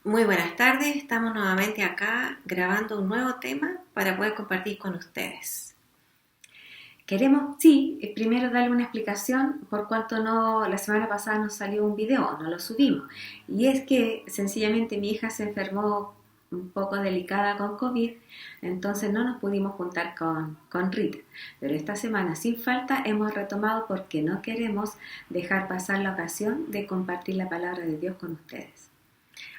Muy buenas tardes, estamos nuevamente acá grabando un nuevo tema para poder compartir con ustedes. Queremos, sí, primero darle una explicación por cuanto no, la semana pasada nos salió un video, no lo subimos. Y es que sencillamente mi hija se enfermó un poco delicada con COVID, entonces no nos pudimos juntar con Rita. Pero esta semana sin falta hemos retomado porque no queremos dejar pasar la ocasión de compartir la palabra de Dios con ustedes.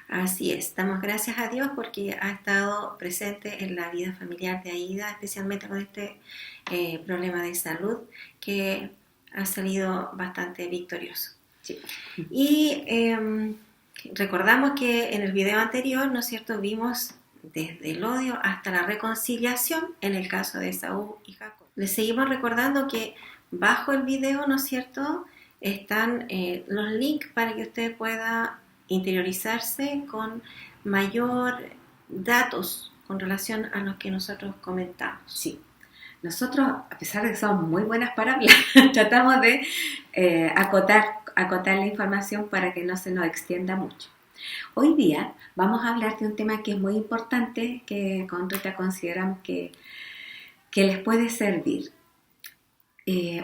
Así es, damos gracias a Dios porque ha estado presente en la vida familiar de Aida, especialmente con este problema de salud que ha salido bastante victorioso. Sí. Y recordamos que en el video anterior, ¿no es cierto?, vimos desde el odio hasta la reconciliación en el caso de Esaú y Jacob. Les seguimos recordando que bajo el video, ¿no es cierto?, están los links para que usted pueda interiorizarse con mayor datos con relación a lo que nosotros comentamos. Sí. Nosotros, a pesar de que somos muy buenas para hablar, tratamos de acotar la información para que no se nos extienda mucho. Hoy día vamos a hablar de un tema que es muy importante, que con Rita consideramos que les puede servir.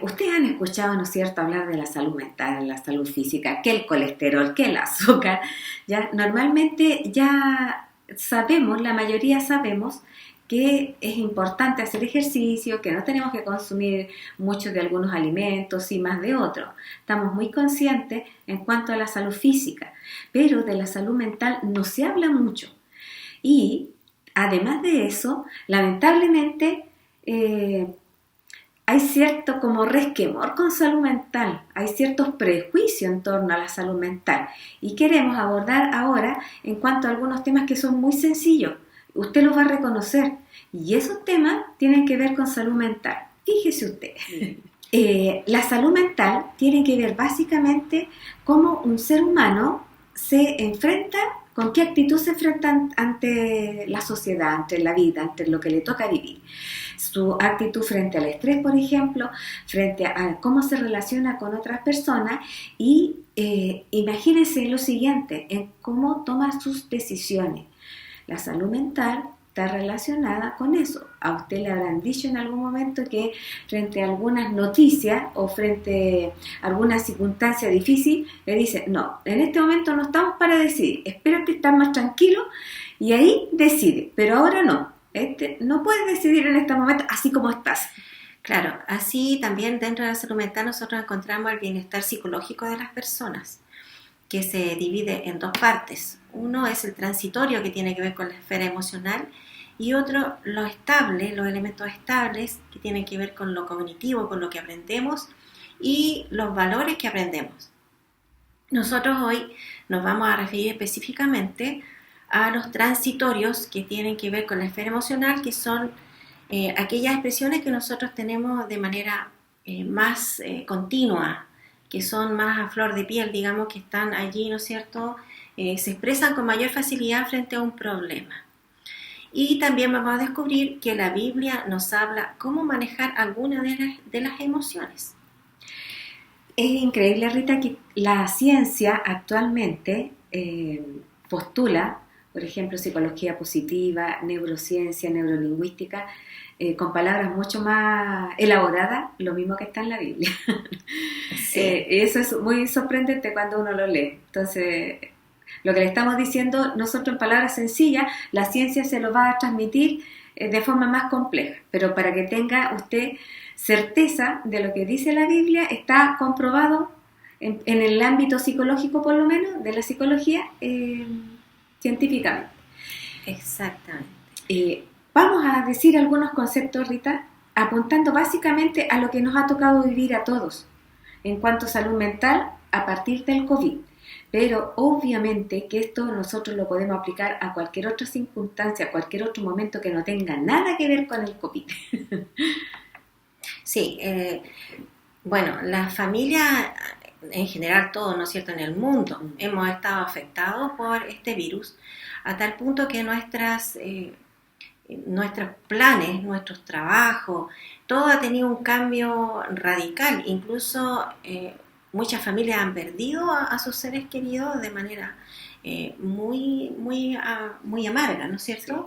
Ustedes han escuchado, ¿no es cierto?, hablar de la salud mental, la salud física, que el colesterol, que el azúcar. Ya, normalmente ya sabemos, la mayoría sabemos, que es importante hacer ejercicio, que no tenemos que consumir mucho de algunos alimentos y más de otros. Estamos muy conscientes en cuanto a la salud física, pero de la salud mental no se habla mucho. Y además de eso, lamentablemente hay cierto como resquemor con salud mental, hay ciertos prejuicios en torno a la salud mental y queremos abordar ahora en cuanto a algunos temas que son muy sencillos. Usted los va a reconocer y esos temas tienen que ver con salud mental. Fíjese usted, la salud mental tiene que ver básicamente cómo un ser humano se enfrenta, con qué actitud se enfrenta ante la sociedad, ante la vida, ante lo que le toca vivir. Su actitud frente al estrés, por ejemplo, frente a cómo se relaciona con otras personas y imagínense lo siguiente, en cómo toma sus decisiones. La salud mental está relacionada con eso. A usted le habrán dicho en algún momento que frente a algunas noticias o frente a alguna circunstancia difícil, le dice, no, en este momento no estamos para decidir, espérate estar más tranquilo y ahí decide, pero ahora no, no puedes decidir en este momento así como estás. Claro, así también dentro de la salud mental nosotros encontramos el bienestar psicológico de las personas, que se divide en dos partes. Uno es el transitorio, que tiene que ver con la esfera emocional, y otro, lo estable, los elementos estables, que tienen que ver con lo cognitivo, con lo que aprendemos y los valores que aprendemos. Nosotros hoy nos vamos a referir específicamente a los transitorios, que tienen que ver con la esfera emocional, que son aquellas expresiones que nosotros tenemos de manera más continua, que son más a flor de piel, digamos, que están allí, ¿no es cierto?, se expresan con mayor facilidad frente a un problema. Y también vamos a descubrir que la Biblia nos habla cómo manejar algunas de las emociones. Es increíble, Rita, que la ciencia actualmente postula, por ejemplo, psicología positiva, neurociencia, neurolingüística, con palabras mucho más elaboradas, lo mismo que está en la Biblia. Sí. Eso es muy sorprendente cuando uno lo lee. Entonces, lo que le estamos diciendo nosotros en palabras sencillas, la ciencia se lo va a transmitir de forma más compleja, pero para que tenga usted certeza de lo que dice la Biblia, está comprobado en el ámbito psicológico, por lo menos, de la psicología, científicamente. Exactamente. Vamos a decir algunos conceptos, Rita, apuntando básicamente a lo que nos ha tocado vivir a todos en cuanto a salud mental a partir del COVID. Pero obviamente que esto nosotros lo podemos aplicar a cualquier otra circunstancia, a cualquier otro momento que no tenga nada que ver con el COVID. Sí, bueno, la familia en general, todo, ¿no es cierto?, en el mundo, hemos estado afectados por este virus a tal punto que nuestros planes, nuestros trabajos, todo ha tenido un cambio radical, incluso muchas familias han perdido a sus seres queridos de manera muy amarga, ¿no es cierto?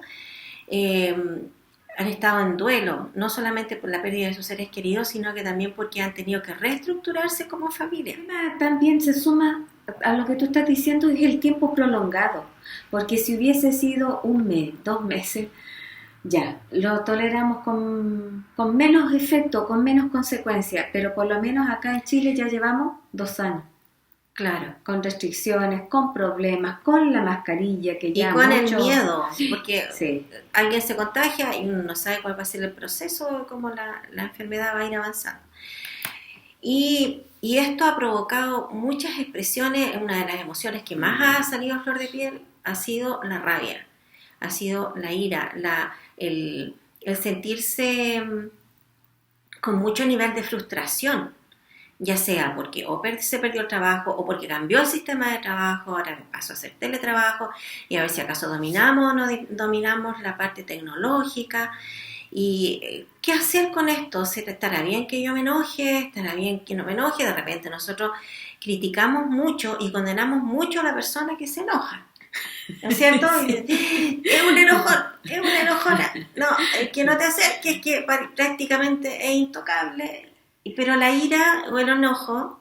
Han estado en duelo, no solamente por la pérdida de sus seres queridos, sino que también porque han tenido que reestructurarse como familia. También se suma a lo que tú estás diciendo, es el tiempo prolongado, porque si hubiese sido 1 mes, 2 meses, ya, lo toleramos con menos efecto, con menos consecuencias, pero por lo menos acá en Chile ya llevamos 2 años. Claro. Con restricciones, con problemas, con la mascarilla que ya y con mucho... el miedo, porque sí. Alguien se contagia y uno no sabe cuál va a ser el proceso, cómo la enfermedad va a ir avanzando. Y esto ha provocado muchas expresiones. Una de las emociones que más ha salido a flor de piel ha sido la rabia, ha sido la ira, el sentirse con mucho nivel de frustración, ya sea porque se perdió el trabajo o porque cambió el sistema de trabajo, ahora pasó a hacer teletrabajo, y a ver si acaso dominamos o no dominamos la parte tecnológica. ¿Y qué hacer con esto? ¿Estará bien que yo me enoje? ¿Estará bien que no me enoje? De repente nosotros criticamos mucho y condenamos mucho a la persona que se enoja, ¿no es cierto? Sí. Es un enojón, es una enojona. No, el que no te acerques, que prácticamente es intocable. Pero la ira o el enojo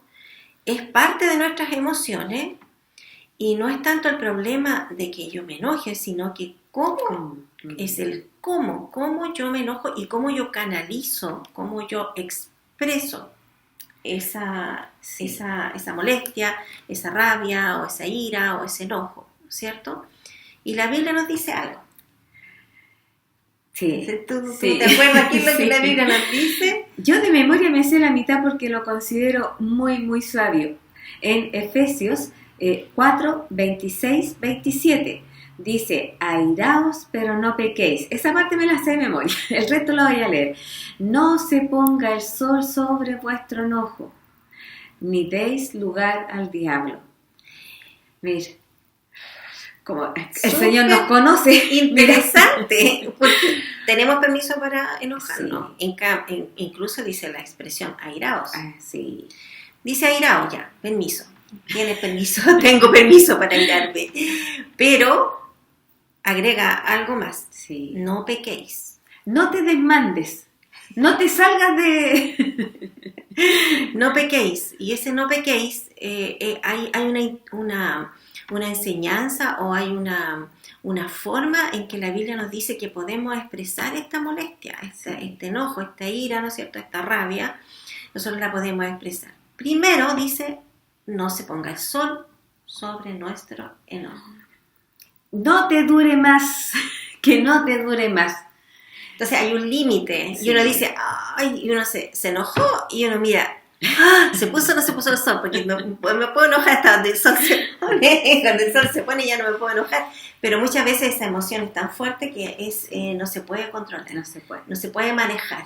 es parte de nuestras emociones y no es tanto el problema de que yo me enoje, sino que es el cómo yo me enojo y cómo yo canalizo, cómo yo expreso esa molestia, esa rabia o esa ira o ese enojo, ¿cierto? Y la Biblia nos dice algo. Sí. ¿Tú te acuerdas aquí lo que la Biblia nos dice? Yo de memoria me sé la mitad porque lo considero muy, muy sabio. En Efesios 4, 26, 27 dice: airaos, pero no pequéis. Esa parte me la sé de memoria, el resto lo voy a leer. No se ponga el sol sobre vuestro enojo, ni deis lugar al diablo. Mira, como el Señor nos conoce. Interesante, porque tenemos permiso para enojarnos. Sí. Incluso dice la expresión airaos. Sí. Dice airaos ya, permiso. Tienes permiso, tengo permiso para airarme. Pero agrega algo más. Sí. No pequéis. No te desmandes. No te salgas de... No pequéis. Y ese no pequéis, hay una enseñanza o hay una forma en que la Biblia nos dice que podemos expresar esta molestia, este enojo, esta ira, ¿no es cierto?, esta rabia, nosotros la podemos expresar. Primero dice: no se ponga el sol sobre nuestro enojo. No te dure más, que no te dure más. Entonces hay un límite, sí. Y uno dice, ay, y uno se enojó, y uno mira, ¿se puso o no se puso el sol? Porque me puedo enojar hasta donde el sol se pone. Cuando el sol se pone ya no me puedo enojar. Pero muchas veces esa emoción es tan fuerte que no se puede controlar, no se puede manejar.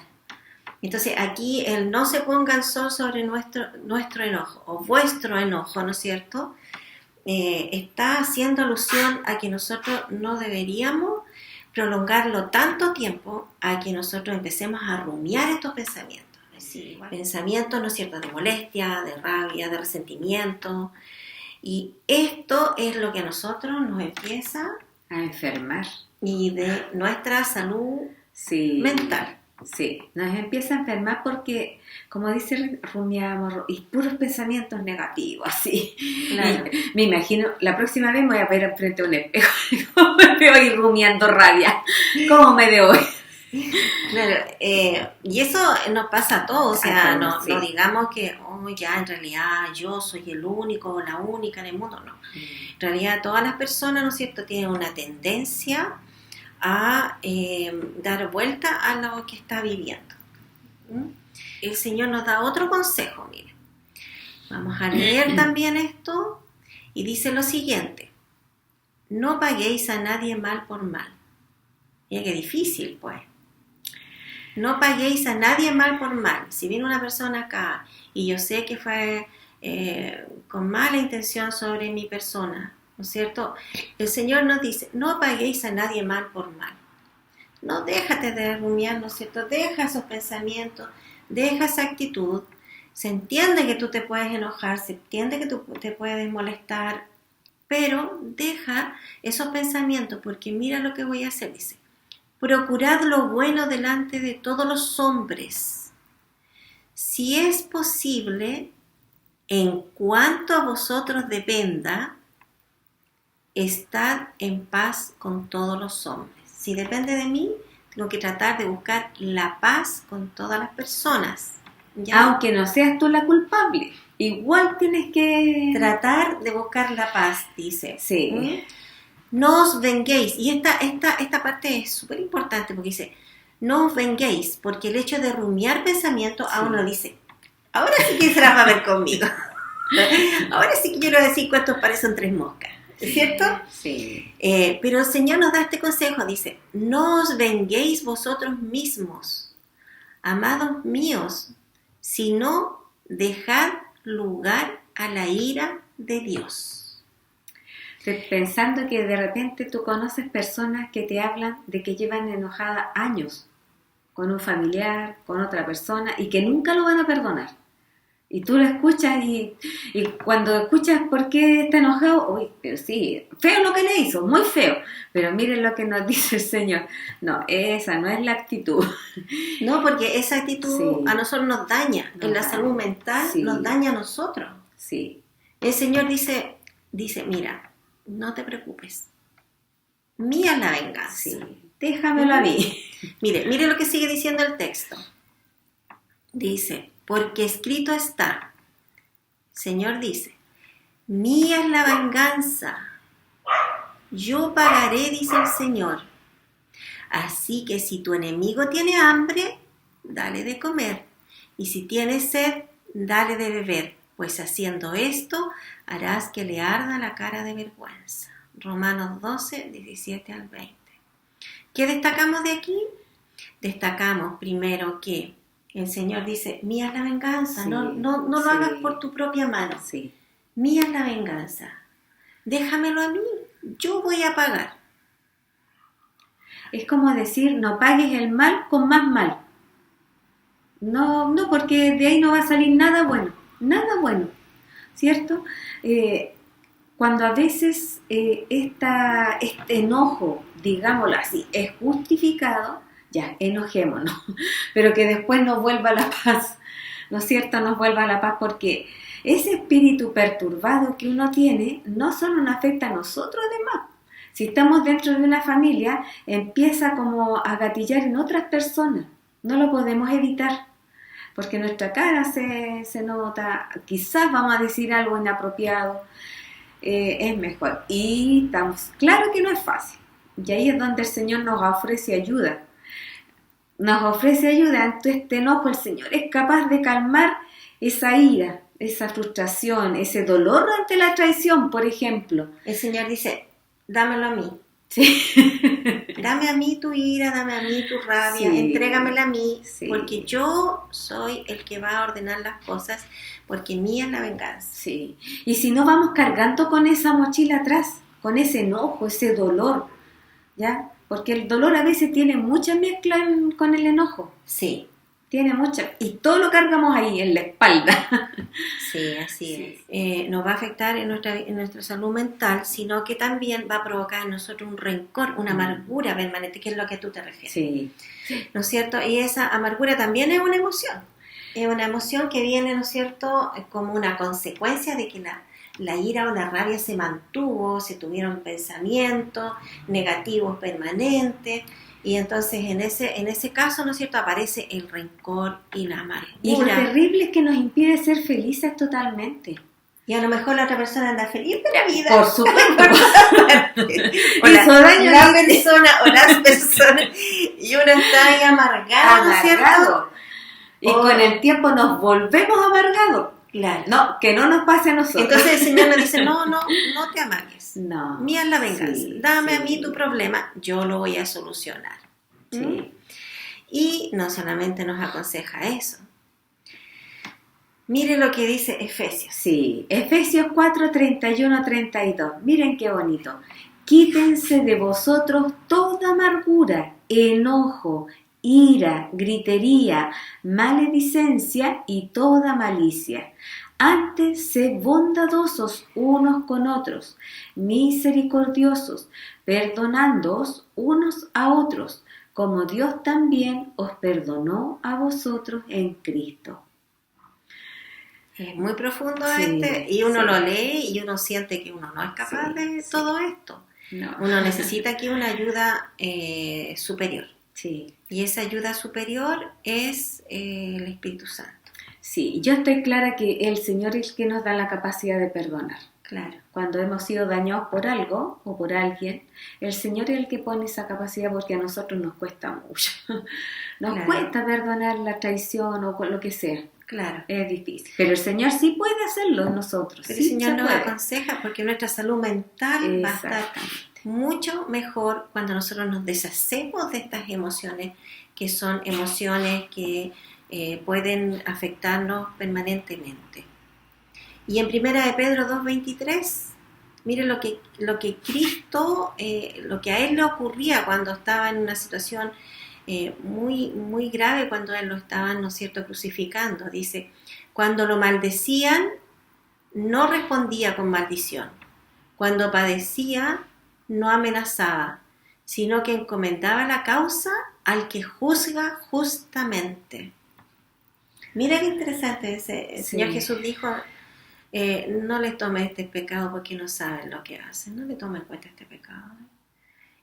Entonces aquí el no se ponga el sol sobre nuestro enojo o vuestro enojo, ¿no es cierto? Está haciendo alusión a que nosotros no deberíamos prolongarlo tanto tiempo, a que nosotros empecemos a rumiar estos pensamientos. Sí, pensamientos, ¿no es cierto?, de molestia, de rabia, de resentimiento. Y esto es lo que a nosotros nos empieza a enfermar. Y de nuestra salud mental. Sí, nos empieza a enfermar porque, como dice, rumiamos y puros pensamientos negativos, así. Claro. Me imagino, la próxima vez me voy a ver frente a un espejo, ¿cómo me veo ahí rumiando rabia? ¿Cómo me veo hoy? Claro, y eso nos pasa a todos, o sea, no digamos que ya en realidad yo soy el único o la única en el mundo, no. En realidad todas las personas, ¿no es cierto?, tienen una tendencia a dar vuelta a lo que está viviendo. El Señor nos da otro consejo, mire. Vamos a leer también esto y dice lo siguiente: no paguéis a nadie mal por mal. Mira qué difícil, pues. No paguéis a nadie mal por mal. Si viene una persona acá y yo sé que fue con mala intención sobre mi persona, ¿no es cierto? El Señor nos dice: no paguéis a nadie mal por mal. No, déjate de rumiar, ¿no es cierto? Deja esos pensamientos, deja esa actitud, Se entiende que tú te puedes enojar, se entiende que tú te puedes molestar, pero deja esos pensamientos, porque mira lo que voy a hacer, dice. Procurad lo bueno delante de todos los hombres. Si es posible, en cuanto a vosotros dependa, estad en paz con todos los hombres. Si depende de mí, tengo que tratar de buscar la paz con todas las personas. ¿Ya? Aunque no seas tú la culpable, igual tienes que tratar de buscar la paz, dice. Sí. No os venguéis. Y esta parte es súper importante porque dice, no os venguéis, porque el hecho de rumiar pensamiento a uno dice, ahora sí que se las va a ver conmigo. Ahora sí que quiero decir cuántos parecen 3 moscas. ¿Es cierto? Sí. Pero el Señor nos da este consejo, dice, no os venguéis vosotros mismos, amados míos, sino dejad lugar a la ira de Dios. Pensando que de repente tú conoces personas que te hablan de que llevan enojada años con un familiar, con otra persona y que nunca lo van a perdonar. Y tú lo escuchas y cuando escuchas por qué está enojado, uy, pero sí, feo lo que le hizo, muy feo. Pero miren lo que nos dice el Señor. No, esa no es la actitud. No, porque esa actitud a nosotros nos daña. En la salud mental nos daña a nosotros. Sí. El Señor dice, mira, no te preocupes. Mía es la venganza. Sí. Déjamelo a mí. Mire lo que sigue diciendo el texto. Dice, porque escrito está, Señor dice, mía es la venganza, yo pagaré, dice el Señor. Así que si tu enemigo tiene hambre, dale de comer, y si tiene sed, dale de beber, pues haciendo esto, harás que le arda la cara de vergüenza. Romanos 12, 17 al 20. ¿Qué destacamos de aquí? Destacamos primero que el Señor dice, mía es la venganza, no lo hagas por tu propia mano. Sí. Mía es la venganza, déjamelo a mí, yo voy a pagar. Es como decir, no pagues el mal con más mal. No, porque de ahí no va a salir nada bueno, ¿cierto? Cuando a veces este enojo, digámoslo así, es justificado, ya, enojémonos, pero que después nos vuelva la paz, ¿no es cierto? Nos vuelva la paz, porque ese espíritu perturbado que uno tiene no solo nos afecta a nosotros además. Si estamos dentro de una familia, empieza como a gatillar en otras personas, no lo podemos evitar, porque nuestra cara se nota, quizás vamos a decir algo inapropiado, es mejor. Y estamos claro que no es fácil, y ahí es donde el Señor nos ofrece ayuda. Nos ofrece ayuda ante este enojo. El Señor es capaz de calmar esa ira, esa frustración, ese dolor ante la traición, por ejemplo. El Señor dice, dámelo a mí. Sí. Dame a mí tu ira, dame a mí tu rabia, Sí. entrégamela a mí, Sí. porque yo soy el que va a ordenar las cosas, porque mía es la venganza. Sí. Y si no, vamos cargando con esa mochila atrás, con ese enojo, ese dolor, ¿ya? Porque el dolor a veces tiene mucha mezcla con el enojo. Sí. Tiene mucha. Y todo lo cargamos ahí, en la espalda. Sí, así es. Nos va a afectar en nuestra salud mental, sino que también va a provocar en nosotros un rencor, una amargura permanente, que es lo que tú te refieres. Sí. ¿No es cierto? Y esa amargura también es una emoción. Es una emoción que viene, ¿no es cierto?, como una consecuencia de que la ira o la rabia se mantuvo, se tuvieron pensamientos negativos permanentes, y entonces en ese caso, ¿no es cierto?, aparece el rencor y la amargura. Y lo terrible es que nos impide ser felices totalmente. Y a lo mejor la otra persona anda feliz de la vida. Por supuesto. O la persona o las personas, y uno está ahí amargado, ¿no es cierto? Y con el tiempo nos volvemos amargados. Claro. No, que no nos pase a nosotros. Entonces el Señor nos dice, no te amargues. No. Mía es la venganza. Sí, Dame sí. a mí tu problema, yo lo voy a solucionar. Sí. Y no solamente nos aconseja eso. Mire lo que dice Efesios. Sí, Efesios 4, 31, 32. Miren qué bonito. Quítense de vosotros toda amargura, enojo, ira, gritería, maledicencia y toda malicia. Antes, sed bondadosos unos con otros, misericordiosos, perdonándoos unos a otros, como Dios también os perdonó a vosotros en Cristo. Es muy profundo Sí, y uno sí. lo lee y uno siente que uno no es capaz Sí, de sí. todo esto. No. Uno necesita aquí una ayuda superior. Sí, Y esa ayuda superior es el Espíritu Santo. sí, yo estoy clara que el Señor es el que nos da la capacidad de perdonar. Claro. Cuando hemos sido dañados por algo o por alguien, el Señor es el que pone esa capacidad porque a nosotros nos cuesta mucho. Nos Claro. cuesta perdonar la traición o lo que sea. Claro. Es difícil. Pero el Señor sí puede hacerlo en nosotros. Pero sí el Señor se nos puede. aconseja porque nuestra salud mental va a estar Exactamente. mucho mejor cuando nosotros nos deshacemos de estas emociones, que son emociones que pueden afectarnos permanentemente. Y en 1 de Pedro 2:23, mire lo que Cristo, lo que a él le ocurría cuando estaba en una situación muy, muy grave, cuando él lo estaban, ¿no es cierto?, crucificando. Dice, cuando lo maldecían, no respondía con maldición. Cuando padecía, no amenazaba, sino que encomendaba la causa al que juzga justamente. Mira qué interesante ese. El Señor Jesús dijo, no le tome este pecado porque no saben lo que hacen, no le tome en cuenta este pecado.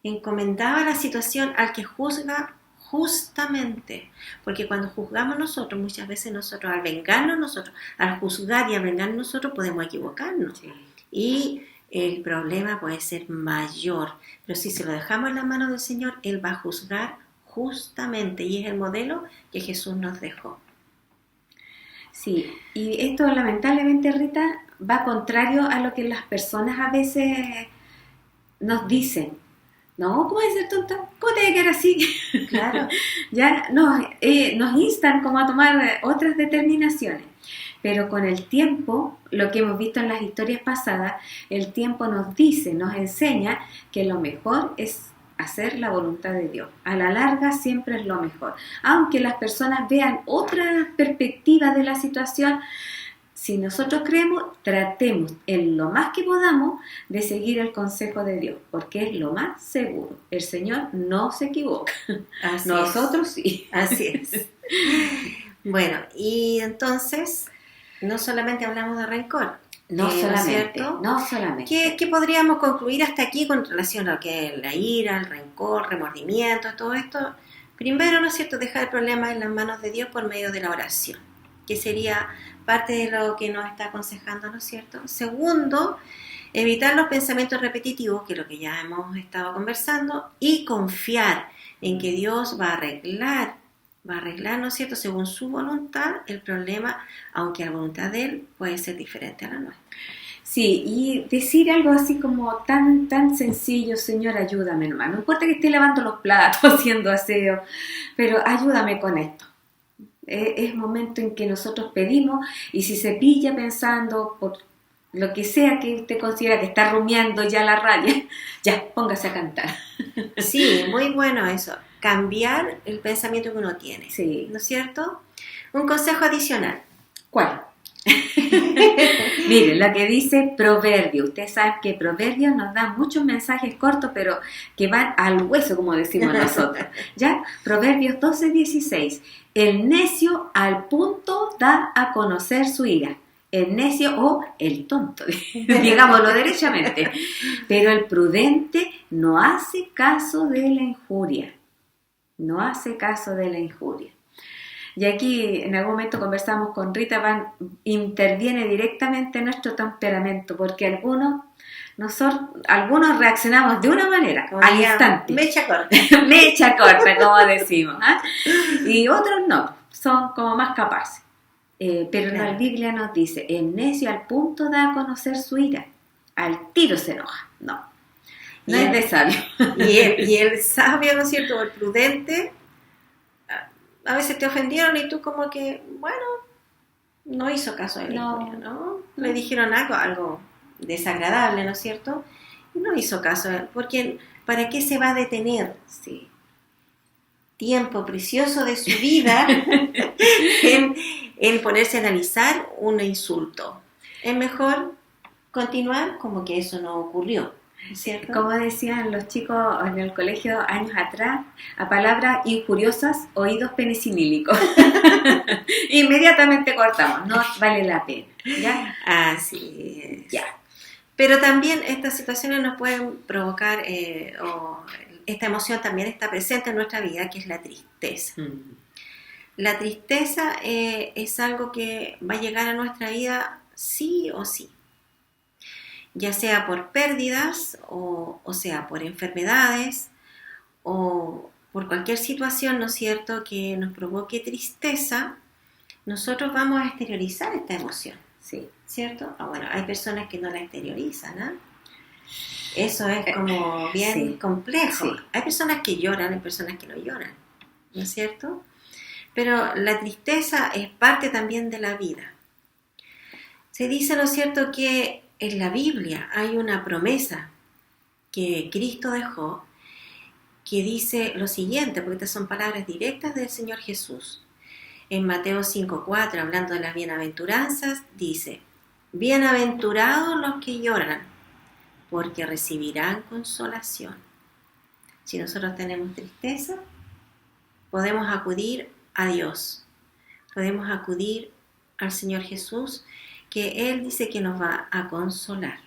Encomendaba la situación al que juzga justamente, porque cuando juzgamos nosotros, muchas veces nosotros al vengarnos nosotros, al juzgar y a vengarnos nosotros podemos equivocarnos. Sí. Y el problema puede ser mayor, pero si se lo dejamos en las manos del Señor, Él va a juzgar justamente, y es el modelo que Jesús nos dejó. Sí, y esto lamentablemente, Rita, va contrario a lo que las personas a veces nos dicen. No, ¿cómo es ser tonta? ¿Cómo te que era así? Claro. Ya nos instan como a tomar otras determinaciones. Pero con el tiempo, lo que hemos visto en las historias pasadas, el tiempo nos dice, nos enseña que lo mejor es hacer la voluntad de Dios. A la larga siempre es lo mejor. Aunque las personas vean otra perspectiva de la situación, si nosotros creemos, tratemos en lo más que podamos de seguir el consejo de Dios, porque es lo más seguro. El Señor no se equivoca. Así Nosotros es. sí. Así es. Bueno, y entonces, no solamente hablamos de rencor. No solamente, ¿cierto? no solamente. ¿Qué podríamos concluir hasta aquí con relación a lo que es la ira, el rencor, remordimiento, todo esto? Primero, ¿no es cierto?, dejar el problema en las manos de Dios por medio de la oración, que sería parte de lo que nos está aconsejando, ¿no es cierto? Segundo, evitar los pensamientos repetitivos, que es lo que ya hemos estado conversando, y confiar en que Dios va a arreglar, ¿no es cierto?, según su voluntad, el problema, aunque la voluntad de Él puede ser diferente a la nuestra. Sí, y decir algo así como tan sencillo, Señor, ayúdame nomás. No importa que esté lavando los platos, haciendo aseo, pero ayúdame con esto. Es momento en que nosotros pedimos, y si se pilla pensando por lo que sea que usted considera que está rumiando ya la raya, ya, póngase a cantar. Sí, muy bueno eso. Cambiar el pensamiento que uno tiene. Sí. ¿No es cierto? Un consejo adicional. ¿Cuál? Miren, lo que dice Proverbio. Ustedes saben que Proverbio nos da muchos mensajes cortos, pero que van al hueso, como decimos nosotros. ¿Ya? Proverbios 12:16. El necio al punto da a conocer su ira. El necio o el tonto, digámoslo derechamente. Pero el prudente no hace caso de la injuria. No hace caso de la injuria. Y aquí en algún momento conversamos con Rita, interviene directamente nuestro temperamento, porque algunos reaccionamos de una manera, al instante. Mecha corta. Mecha corta, como decimos. Y otros no, son como más capaces. Pero Claro. La Biblia nos dice, el necio al punto da a conocer su ira, al tiro se enoja. No es de sabio. Y el sabio, ¿no es cierto?, o el prudente, a veces te ofendieron y tú como que, bueno, no hizo caso de la injuria, ¿no? Le dijeron algo desagradable, ¿no es cierto? Y no hizo caso, porque ¿para qué se va a detener? Sí. tiempo precioso de su vida en ponerse a analizar un insulto. Es mejor continuar como que eso no ocurrió, ¿cierto? Como decían los chicos en el colegio años atrás, a palabras injuriosas, oídos penicinílicos. Inmediatamente cortamos, no vale la pena. ¿Ya? Así es. Ya. Pero también estas situaciones nos pueden provocar, o esta emoción también está presente en nuestra vida, que es la tristeza. La tristeza es algo que va a llegar a nuestra vida sí o sí, ya sea por pérdidas o sea por enfermedades o por cualquier situación, ¿no es cierto?, que nos provoque tristeza. Nosotros vamos a exteriorizar esta emoción, Sí. ¿cierto? Bueno, hay personas que no la exteriorizan, ¿eh? Eso es como bien complejo. Sí. Hay personas que lloran, hay personas que no lloran, ¿no es cierto? Pero la tristeza es parte también de la vida. Se dice, ¿no es cierto?, que en la Biblia hay una promesa que Cristo dejó que dice lo siguiente, porque estas son palabras directas del Señor Jesús. En Mateo 5:4, hablando de las bienaventuranzas, dice: bienaventurados los que lloran, porque recibirán consolación. Si nosotros tenemos tristeza, podemos acudir a Dios, podemos acudir al Señor Jesús, que Él dice que nos va a consolar.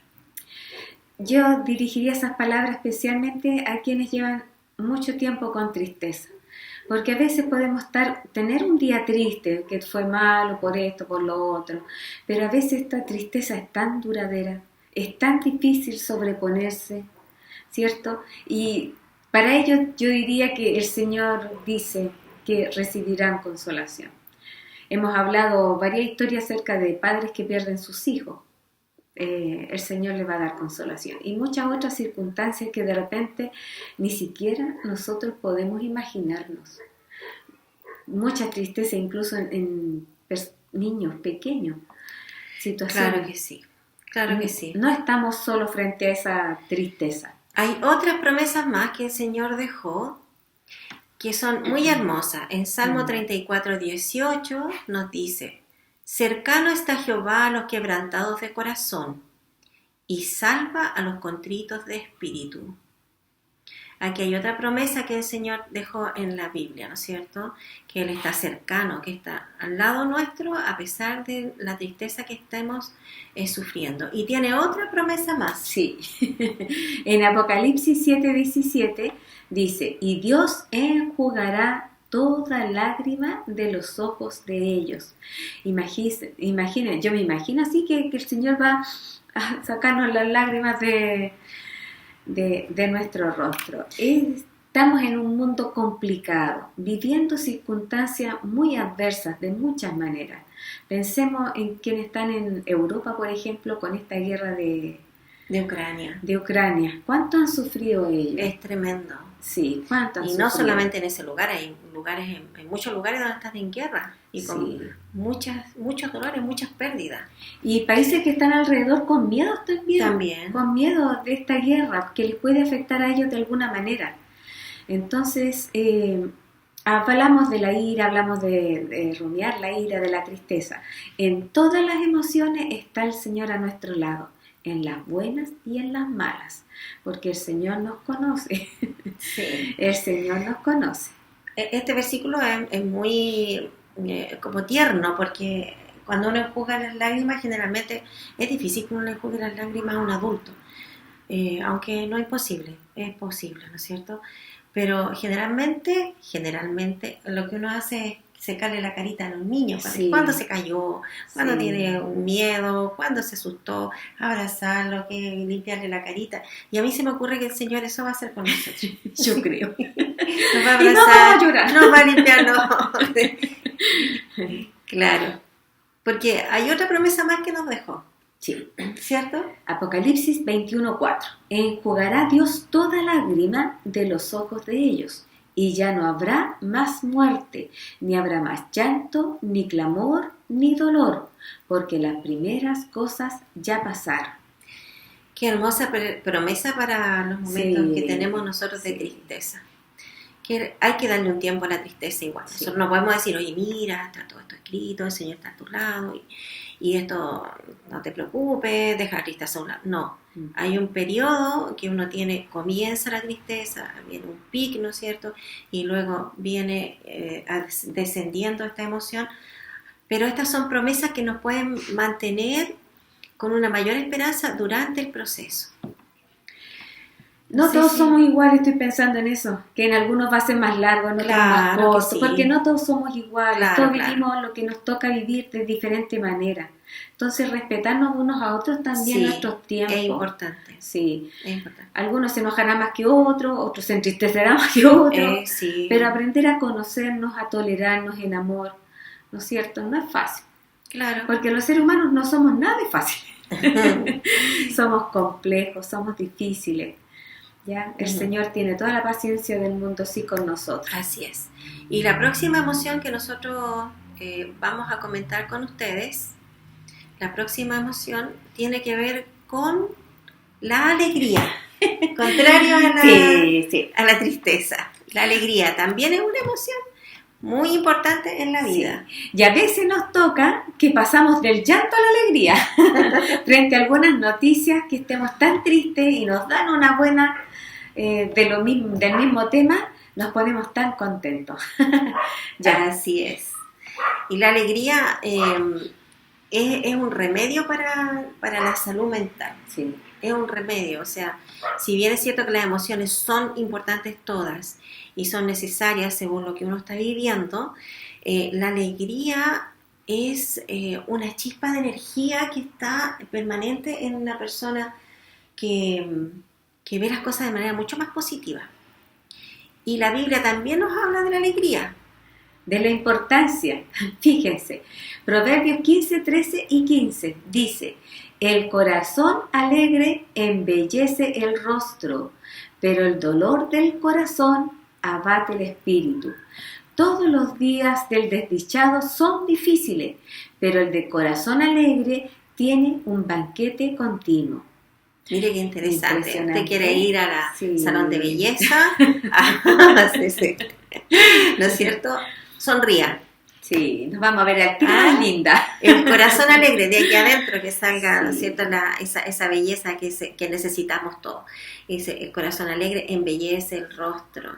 Yo dirigiría esas palabras especialmente a quienes llevan mucho tiempo con tristeza, porque a veces podemos tener un día triste, que fue malo por esto, por lo otro, pero a veces esta tristeza es tan duradera, es tan difícil sobreponerse, ¿cierto? Y para ello yo diría que el Señor dice que recibirán consolación. Hemos hablado varias historias acerca de padres que pierden sus hijos. El Señor le va a dar consolación. Y muchas otras circunstancias que de repente ni siquiera nosotros podemos imaginarnos. Mucha tristeza incluso en niños pequeños. Situaciones. Claro que sí, claro que sí. No estamos solo frente a esa tristeza. Hay otras promesas más que el Señor dejó que son muy hermosas. En Salmo 34:18 nos dice: cercano está Jehová a los quebrantados de corazón y salva a los contritos de espíritu. Aquí hay otra promesa que el Señor dejó en la Biblia, ¿no es cierto? Que Él está cercano, que está al lado nuestro a pesar de la tristeza que estemos sufriendo. Y tiene otra promesa más. Sí. En Apocalipsis 7:17 dice: y Dios enjugará toda lágrima de los ojos de ellos. Imaginen, yo me imagino así que el Señor va a sacarnos las lágrimas de nuestro rostro. Estamos en un mundo complicado, viviendo circunstancias muy adversas de muchas maneras. Pensemos en quienes están en Europa, por ejemplo, con esta guerra de Ucrania. ¿Cuánto han sufrido ellos? Es tremendo. Sí, ¿cuánto han sufrido? Y no solamente en ese lugar, hay muchos lugares donde están en guerra y con muchos dolores, muchas pérdidas. Y países que están alrededor con miedo también. Con miedo de esta guerra que les puede afectar a ellos de alguna manera. Entonces, hablamos de la ira, hablamos de rumiar la ira, de la tristeza. En todas las emociones está el Señor a nuestro lado, en las buenas y en las malas, porque el Señor nos conoce. Sí. El Señor nos conoce. Este versículo es muy como tierno, porque cuando uno enjuga las lágrimas, generalmente es difícil que uno le enjugue las lágrimas a un adulto, aunque no es posible, es posible, ¿no es cierto? Pero generalmente lo que uno hace es secarle la carita a los niños, cuando se cayó, cuando tiene un miedo, cuando se asustó, abrazarlo, limpiarle la carita. Y a mí se me ocurre que el Señor eso va a hacer con nosotros, yo creo. Nos va a abrazar, y no vamos a llorar, nos va a limpiar los ojos. Claro, porque hay otra promesa más que nos dejó. Sí. ¿Cierto? Apocalipsis 21:4. Enjugará Dios toda lágrima de los ojos de ellos, y ya no habrá más muerte, ni habrá más llanto, ni clamor, ni dolor, porque las primeras cosas ya pasaron. Qué hermosa promesa para los momentos que tenemos nosotros de tristeza. que hay que darle un tiempo a la tristeza igual. Sí. Nosotros no podemos decir, oye, mira, está todo esto escrito, el Señor está a tu lado, y esto no te preocupes, deja la tristeza a un lado. No, hay un periodo que uno tiene, comienza la tristeza, viene un pic, ¿no es cierto? Y luego viene descendiendo esta emoción, pero estas son promesas que nos pueden mantener con una mayor esperanza durante el proceso. No Sí, todos sí. somos iguales, estoy pensando en eso, que en algunos va a ser más largo, en otros más Claro que corto, sí. porque no todos somos iguales, Claro, todos claro. vivimos lo que nos toca vivir de diferente manera. Entonces, respetarnos unos a otros también Sí, nuestros tiempos. es importante. Sí, Es importante. algunos se enojarán más que otros, otros se entristecerán más que otros, Sí. pero aprender a conocernos, a tolerarnos en amor, ¿no es cierto? No es fácil, Claro. porque los seres humanos no somos nada de fácil. Somos complejos, somos difíciles. ¿Ya? El Señor tiene toda la paciencia del mundo sí con nosotros. Así es. Y la próxima emoción que nosotros vamos a comentar con ustedes, la próxima emoción tiene que ver con la alegría, contrario a la tristeza. La alegría también es una emoción muy importante en la vida. Sí. Y a veces nos toca que pasamos del llanto a la alegría frente a algunas noticias que estemos tan tristes y nos dan una buena del mismo tema, nos ponemos tan contentos. Ya, así es. Y la alegría es un remedio para la salud mental. Sí. Es un remedio, o sea, si bien es cierto que las emociones son importantes todas y son necesarias según lo que uno está viviendo, la alegría es una chispa de energía que está permanente en una persona que ve las cosas de manera mucho más positiva. Y la Biblia también nos habla de la alegría. De la importancia, fíjense, Proverbios 15, 13 y 15 dice: el corazón alegre embellece el rostro, pero el dolor del corazón abate el espíritu. Todos los días del desdichado son difíciles, pero el de corazón alegre tiene un banquete continuo. Mire qué interesante. Impresionante. Usted quiere ir a la Sí. salón de belleza, sí. ¿No es cierto? Sonría. Sí, nos vamos a ver actriz más linda. El corazón alegre de aquí adentro, que salga, ¿no es Sí. cierto? esa belleza que necesitamos todos. El corazón alegre embellece el rostro.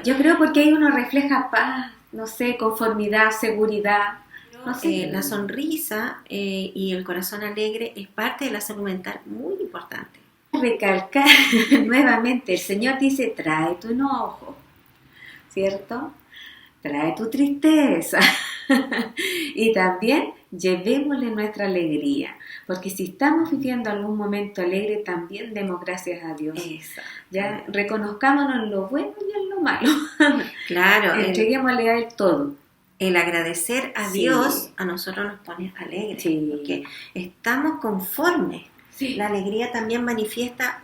Yo creo porque ahí uno refleja paz, no sé, conformidad, seguridad. No sé. La sonrisa y el corazón alegre es parte de la salud mental muy importante. Recalcar nuevamente, el Señor dice: trae tu enojo, ¿cierto? Trae tu tristeza. Y también llevémosle nuestra alegría, porque si estamos viviendo algún momento alegre, también demos gracias a Dios. Exacto. Ya reconozcámonos en lo bueno y en lo malo. Claro, Entreguémosle a Él todo. el agradecer a Sí. Dios a nosotros nos pone alegres, Sí. porque estamos conformes. Sí. La alegría también manifiesta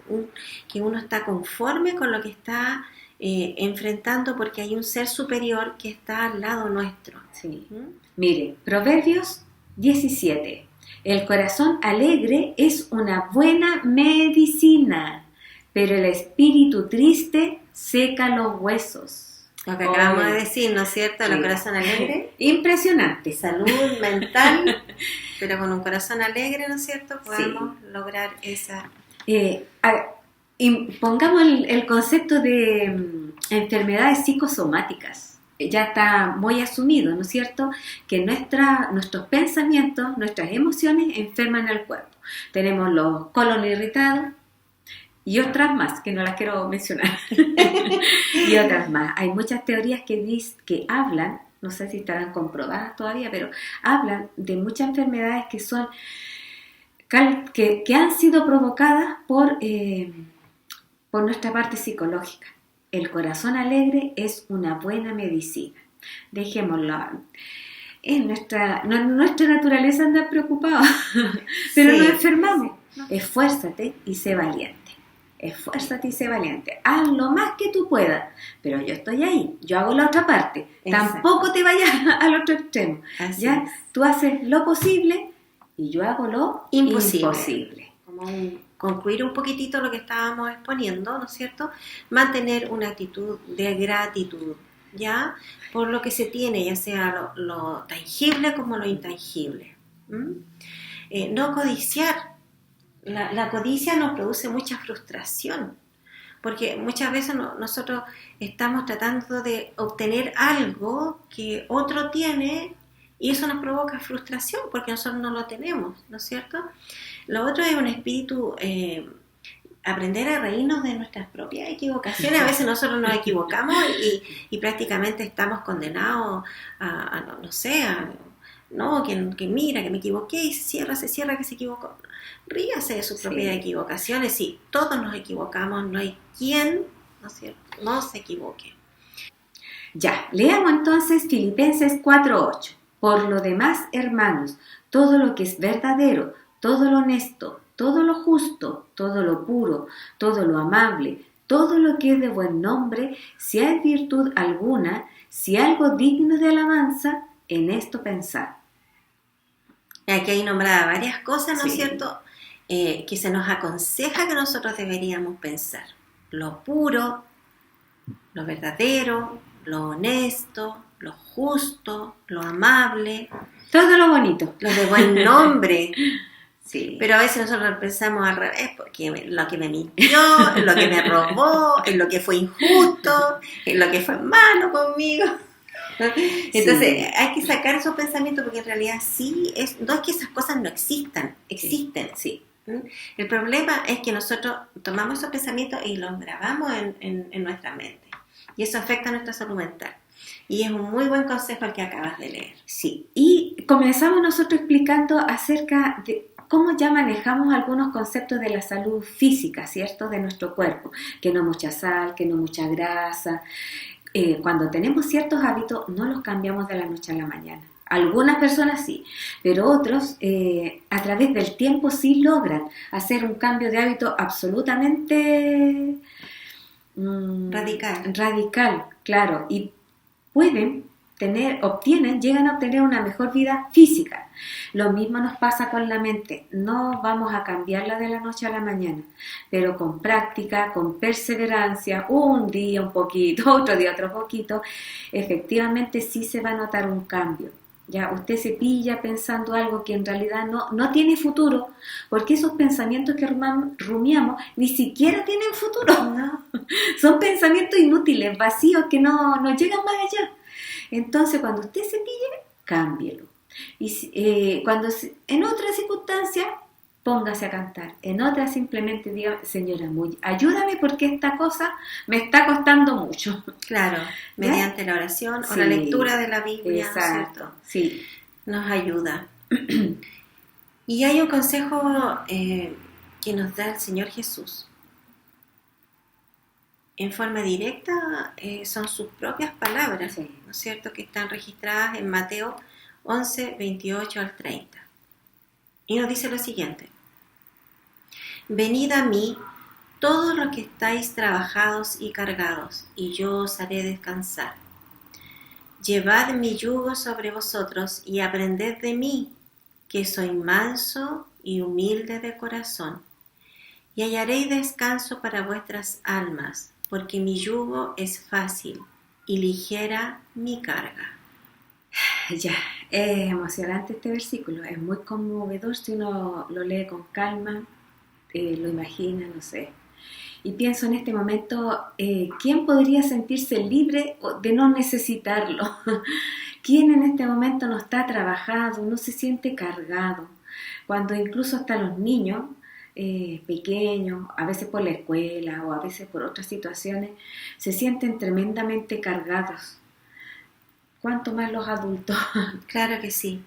que uno está conforme con lo que está enfrentando, porque hay un ser superior que está al lado nuestro. Sí. ¿Mm? Mire, Proverbios 17. El corazón alegre es una buena medicina, pero el espíritu triste seca los huesos. Lo que acabamos Oye. de decir, ¿no es cierto? Sí. El corazón alegre, Impresionante. salud mental, pero con un corazón alegre, ¿no es cierto? Podemos lograr esa... Pongamos el concepto de enfermedades psicosomáticas. Ya está muy asumido, ¿no es cierto? Que nuestros pensamientos, nuestras emociones enferman al cuerpo. Tenemos los colon irritados y otras más, que no las quiero mencionar. Y otras más. Hay muchas teorías que hablan, no sé si estarán comprobadas todavía, pero hablan de muchas enfermedades que son que han sido provocadas por nuestra parte psicológica. El corazón alegre es una buena medicina. Dejémoslo. Nuestra naturaleza anda preocupada, pero Sí. nos enfermamos. Esfuérzate y sé valiente. Esfuérzate y sé valiente. Haz lo más que tú puedas, pero yo estoy ahí. Yo hago la otra parte. Exacto. Tampoco te vayas al otro extremo. Así ¿Ya? es. Tú haces lo posible y yo hago lo Imposible. imposible. concluir un poquitito lo que estábamos exponiendo, ¿no es cierto? Mantener una actitud de gratitud, ¿ya? Por lo que se tiene, ya sea lo tangible como lo intangible. No codiciar. La codicia nos produce mucha frustración, porque muchas veces nosotros estamos tratando de obtener algo que otro tiene y eso nos provoca frustración porque nosotros no lo tenemos, ¿no es cierto? Lo otro es un espíritu, aprender a reírnos de nuestras propias equivocaciones. A veces nosotros nos equivocamos y prácticamente estamos condenados no sé, que mira, que me equivoqué y se cierra que se equivocó. Ríase de sus propias equivocaciones. Sí, todos nos equivocamos, no hay quien, ¿no es cierto?, no se equivoque. Ya, leamos entonces Filipenses 4:8. Por lo demás, hermanos, todo lo que es verdadero, todo lo honesto, todo lo justo, todo lo puro, todo lo amable, todo lo que es de buen nombre, si hay virtud alguna, si algo digno de alabanza, en esto pensad. Aquí hay nombrada varias cosas, ¿no es cierto?, que se nos aconseja que nosotros deberíamos pensar. Lo puro, lo verdadero, lo honesto, lo justo, lo amable. Todo lo bonito. Lo de buen nombre. Sí. Pero a veces nosotros pensamos al revés, porque lo que me mintió, lo que me robó, en lo que fue injusto, en lo que fue malo conmigo. Entonces hay que sacar esos pensamientos porque en realidad no es que esas cosas no existan, existen, sí. El problema es que nosotros tomamos esos pensamientos y los grabamos en nuestra mente y eso afecta a nuestra salud mental. Y es un muy buen consejo el que acabas de leer. Sí, y comenzamos nosotros explicando acerca de cómo ya manejamos algunos conceptos de la salud física, ¿cierto?, de nuestro cuerpo, que no mucha sal, que no mucha grasa. Cuando tenemos ciertos hábitos no los cambiamos de la noche a la mañana. Algunas personas sí, pero otros a través del tiempo sí logran hacer un cambio de hábito absolutamente radical, claro, y llegan a obtener una mejor vida física. Lo mismo nos pasa con la mente. No vamos a cambiarla de la noche a la mañana, pero con práctica, con perseverancia, un día un poquito, otro día otro poquito, efectivamente sí se va a notar un cambio. Ya usted se pilla pensando algo que en realidad no tiene futuro, porque esos pensamientos que rumiamos ni siquiera tienen futuro. No. Son pensamientos inútiles, vacíos, que no llegan más allá. Entonces, cuando usted se pille, cámbielo. Y cuando en otras circunstancias, póngase a cantar. En otras simplemente diga, señora, ayúdame porque esta cosa me está costando mucho. Claro, mediante la oración o la lectura de la Biblia, exacto, ¿cierto? Sí. Nos ayuda. Y hay un consejo que nos da el Señor Jesús. En forma directa son sus propias palabras, ¿no es cierto?, que están registradas en Mateo 11, 28 al 30. Y nos dice lo siguiente: venid a mí todos los que estáis trabajados y cargados, y yo os haré descansar. Llevad mi yugo sobre vosotros y aprended de mí, que soy manso y humilde de corazón, y hallaréis descanso para vuestras almas, porque mi yugo es fácil y ligera mi carga. Ya, es emocionante este versículo, es muy conmovedor si uno lo lee con calma, lo imagina, no sé. Y pienso en este momento, ¿quién podría sentirse libre de no necesitarlo? ¿Quién en este momento no está trabajado, no se siente cargado? Cuando incluso hasta los niños pequeños, a veces por la escuela o a veces por otras situaciones, se sienten tremendamente cargados. ¿Cuánto más los adultos? Claro que sí.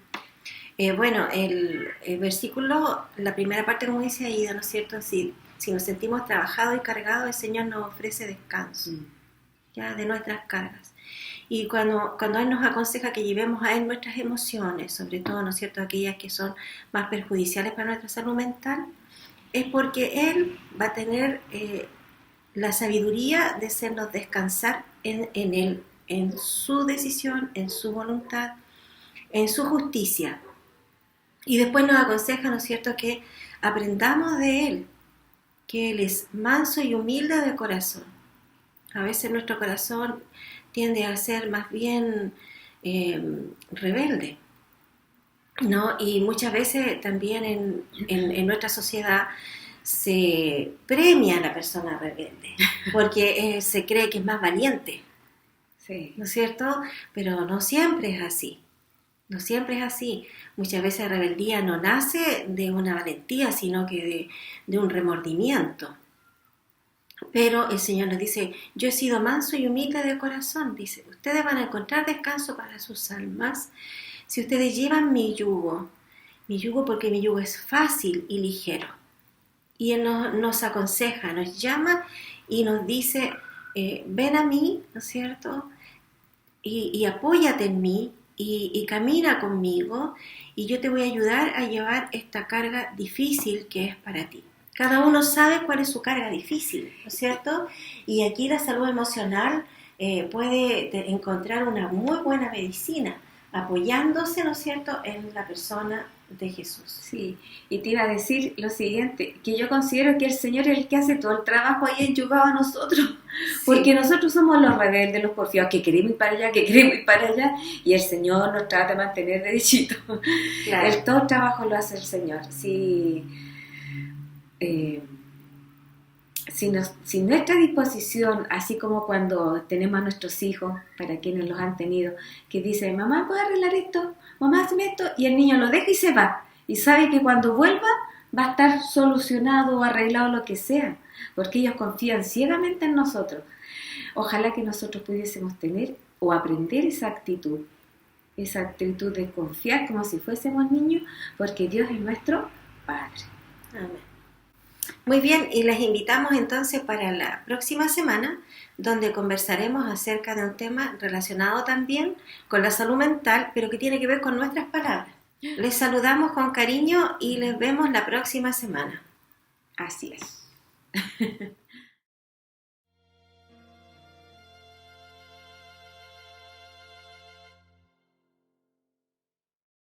Bueno, el versículo, la primera parte, como dice Aida, ¿no es cierto? Si nos sentimos trabajados y cargados, el Señor nos ofrece descanso, ya, de nuestras cargas. Y cuando Él nos aconseja que llevemos a Él nuestras emociones, sobre todo, ¿no es cierto?, aquellas que son más perjudiciales para nuestra salud mental, es porque Él va a tener la sabiduría de hacernos descansar en Él, en su decisión, en su voluntad, en su justicia. Y después nos aconseja, ¿no es cierto?, que aprendamos de Él, que Él es manso y humilde de corazón. A veces nuestro corazón tiende a ser más bien rebelde, ¿no? Y muchas veces también en nuestra sociedad se premia a la persona rebelde, porque se cree que es más valiente, Sí. ¿no es cierto? Pero no siempre es así. No siempre es así. Muchas veces la rebeldía no nace de una valentía, sino que de un remordimiento. Pero el Señor nos dice, yo he sido manso y humilde de corazón. Dice, ustedes van a encontrar descanso para sus almas si ustedes llevan mi yugo porque mi yugo es fácil y ligero. Y Él nos aconseja, nos llama y nos dice, ven a mí, ¿no es cierto? Y apóyate en mí y camina conmigo y yo te voy a ayudar a llevar esta carga difícil que es para ti. Cada uno sabe cuál es su carga difícil, ¿no es cierto? Y aquí la salud emocional puede encontrar una muy buena medicina, apoyándose, ¿no es cierto?, en la persona de Jesús. Sí, y te iba a decir lo siguiente, que yo considero que el Señor es el que hace todo el trabajo ahí enyugado a nosotros, porque nosotros somos los rebeldes, los porfiados, que queremos ir para allá, que queremos ir para allá, y el Señor nos trata de mantener derechito. Claro. Todo el trabajo lo hace el Señor. Si nuestra disposición, así como cuando tenemos a nuestros hijos, para quienes los han tenido, que dicen, mamá, ¿puedo arreglar esto? Mamá, hazme esto, y el niño lo deja y se va, y sabe que cuando vuelva va a estar solucionado o arreglado lo que sea, porque ellos confían ciegamente en nosotros. Ojalá que nosotros pudiésemos tener o aprender esa actitud de confiar como si fuésemos niños, porque Dios es nuestro Padre. Amén. Muy bien, y les invitamos entonces para la próxima semana, donde conversaremos acerca de un tema relacionado también con la salud mental, pero que tiene que ver con nuestras palabras. Les saludamos con cariño y les vemos la próxima semana. Así es.